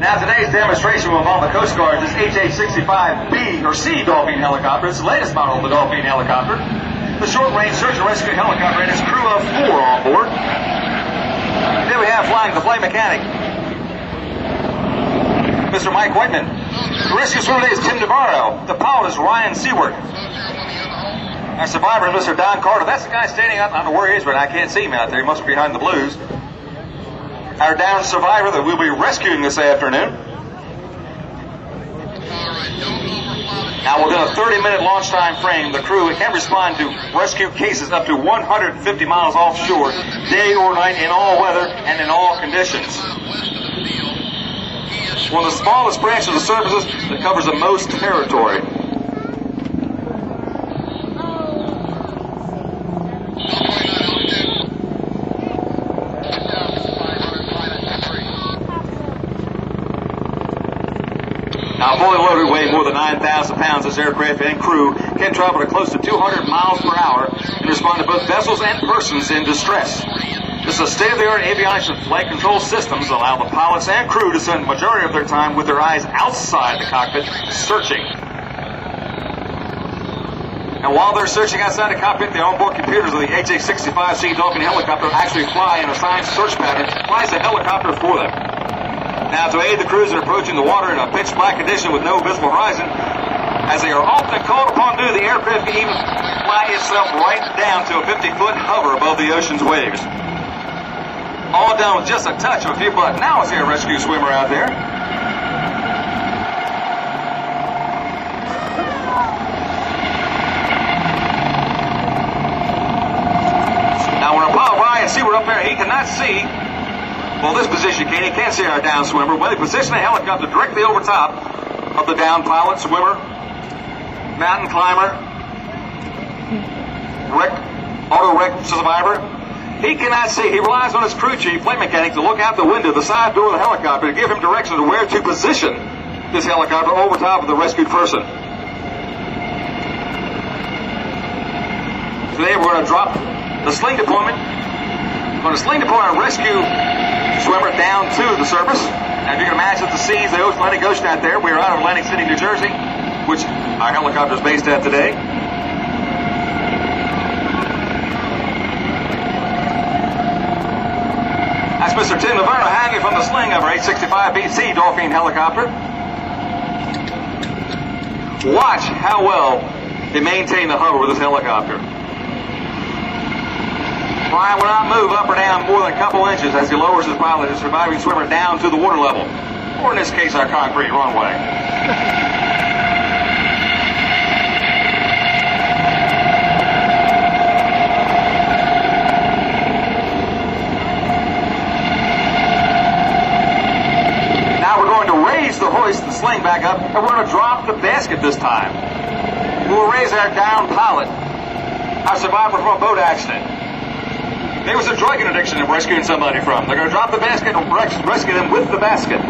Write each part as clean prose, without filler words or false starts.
Now today's demonstration will involve the Coast Guard's HH-65B or C Dauphin helicopter. It's the latest model of the Dauphin helicopter. The short-range search and rescue helicopter and its crew of 4 on board. Then we have flying the flight mechanic, Mr. Mike Whiteman. The rescue swimmer today is Tim Navarro. The pilot is Ryan Seward. Our survivor is Mr. Don Carter. That's the guy standing up. I don't know where he is, but I can't see him out there. He must be behind the blues. Our downed survivor that we'll be rescuing this afternoon. Now within a 30-minute launch time frame, the crew can respond to rescue cases up to 150 miles offshore, day or night, in all weather and in all conditions. One of the smallest branches of the services that covers the most territory. Now, fully loaded, weighing more than 9,000 pounds, this aircraft and crew can travel at close to 200 miles per hour and respond to both vessels and persons in distress. This is a state-of-the-art avionics and flight control systems that allow the pilots and crew to spend the majority of their time with their eyes outside the cockpit, searching. And while they're searching outside the cockpit, the onboard computers of the HH-65C Dauphin helicopter actually fly an assigned search pattern, flies the helicopter for them. Now, to aid the crews in approaching the water in a pitch black condition with no visible horizon, as they are often called upon to do, the aircraft can even fly itself right down to a 50-foot hover above the ocean's waves. All done with just a touch of a few buttons. Now let's see a rescue swimmer out there. Now, when Apollo Ryan Seward up there, he cannot see. Well, this position he can't see our down swimmer. When they position the helicopter directly over top of the down pilot, swimmer, mountain climber, auto wreck survivor, he cannot see. He relies on his crew chief, flight mechanic, to look out the window, the side door of the helicopter, to give him directions of where to position this helicopter over top of the rescued person. Today we're going to drop the sling deployment. We're going to sling deploy our rescue swimmer down to the surface. Now, if you can imagine the seas, the Atlantic Ocean out there, we are out of Atlantic City, New Jersey, which our helicopter is based at today. That's Mr. Tim Navarro hanging from the sling of our HH-65C Dauphin helicopter. Watch how well they maintain the hover with this helicopter. Ryan will not move up or down more than a couple inches as he lowers his pilot, his surviving swimmer, down to the water level, or in this case, our concrete runway. Now we're going to raise the hoist, the sling back up, and we're going to drop the basket this time. We'll raise our down pilot, our survivor from a boat accident. There was a drug addiction they're rescuing somebody from. They're going to drop the basket and rescue them with the basket.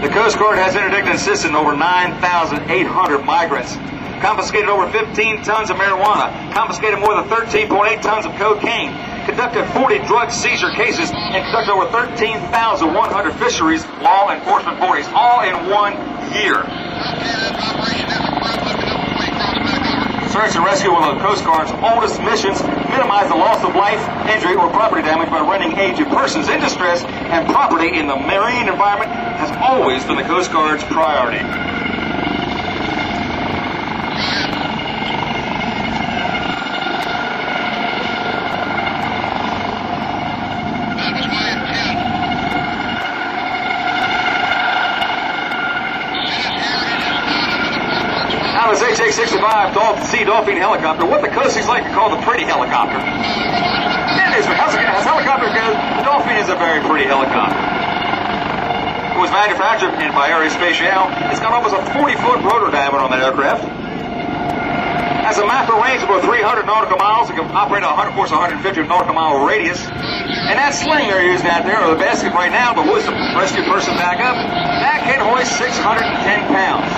The Coast Guard has interdicted and assisted over 9,800 migrants, confiscated over 15 tons of marijuana, confiscated more than 13.8 tons of cocaine, conducted 40 drug seizure cases, and conducted over 13,100 fisheries law enforcement boardings, all in 1 year. Search and rescue, one of the Coast Guard's oldest missions, minimize the loss of life, injury, or property damage by rendering aid to persons in distress, and property in the marine environment has always been the Coast Guard's priority. This HH-65C Dauphin helicopter, what the coasties like to call the pretty helicopter. It is, because as helicopters go, the Dauphin is a very pretty helicopter. It was manufactured by Airshow. It's got almost a 40-foot rotor diameter on that aircraft. Has a macro range of about 300 nautical miles. It can operate a 150 nautical mile radius. And that sling they're using out there, or the basket right now, but with the rescue person back up, that can hoist 610 pounds.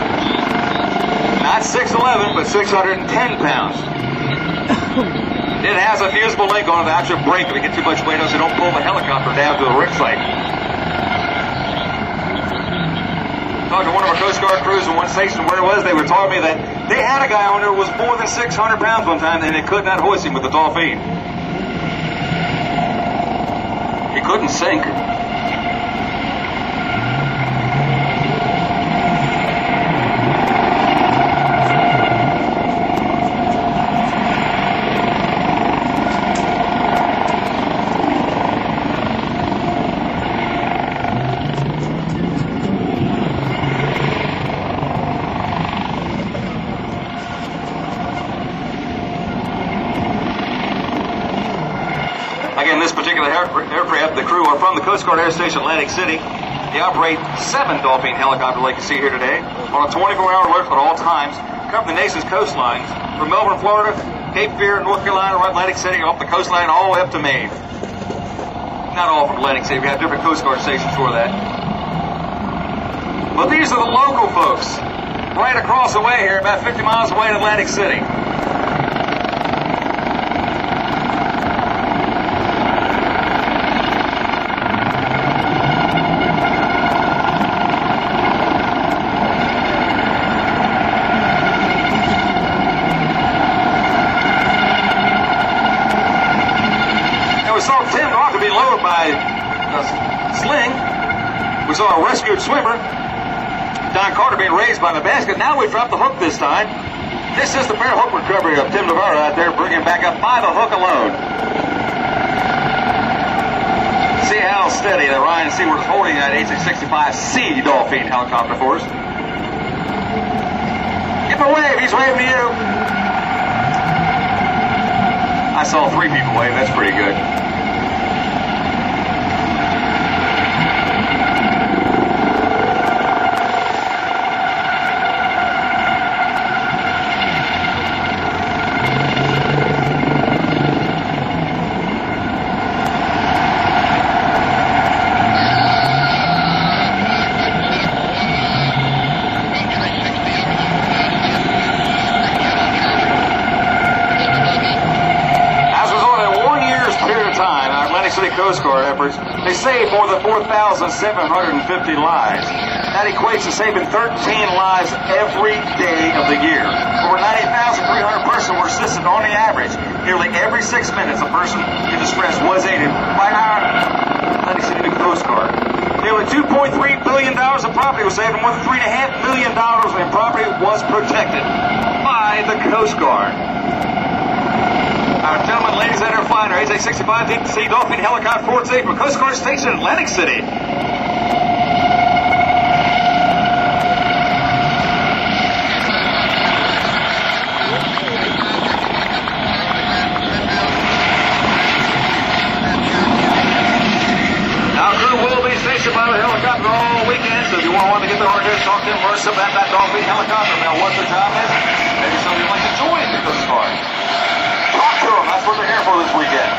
Not 6'11", but 610 pounds. It has a fusible link on it that actually break if it gets too much weight on, so don't pull the helicopter down to the rig site. Talked to one of our Coast Guard crews in one station where it was, they were telling me that they had a guy on there who was more than 600 pounds one time, and they could not hoist him with the Dauphin. He couldn't sink. Again, this particular aircraft, the crew are from the Coast Guard Air Station Atlantic City. They operate 7 Dauphin helicopters like you see here today on a 24-hour alert at all times, cover the nation's coastlines from Melbourne, Florida, Cape Fear, North Carolina, Atlantic City, off the coastline all the way up to Maine. Not all from Atlantic City. We have different Coast Guard stations for that. But these are the local folks right across the way here, about 50 miles away in Atlantic City. Lowered by a sling. We saw a rescued swimmer, Don Carter, being raised by the basket. Now we dropped the hook this time. This is the fair hook recovery of Tim Navarro out there, bringing him back up by the hook alone. See how steady that Ryan Seaward is holding that HH-65C Dauphin helicopter for us. Give him a wave. He's waving to you. I saw 3 people wave. That's pretty good. City Coast Guard efforts, they saved more than 4,750 lives. That equates to saving 13 lives every day of the year. Over 90,300 persons were assisted on the average. Nearly every 6 minutes, a person in distress was aided by our Atlantic City Coast Guard. Nearly $2.3 billion of property was saved, and more than $3.5 million in property was protected by the Coast Guard. Our gentlemen, ladies, and our fighter, HH-65C Dauphin helicopter forward safe from Coast Guard Station, Atlantic City. Now, crew will be stationed by the helicopter all weekend, so if you want to get the order here, talk to them first about that Dauphin helicopter, about what their job is. Maybe somebody would like to join the Coast Guard. Talk to them. That's what they're here for this weekend.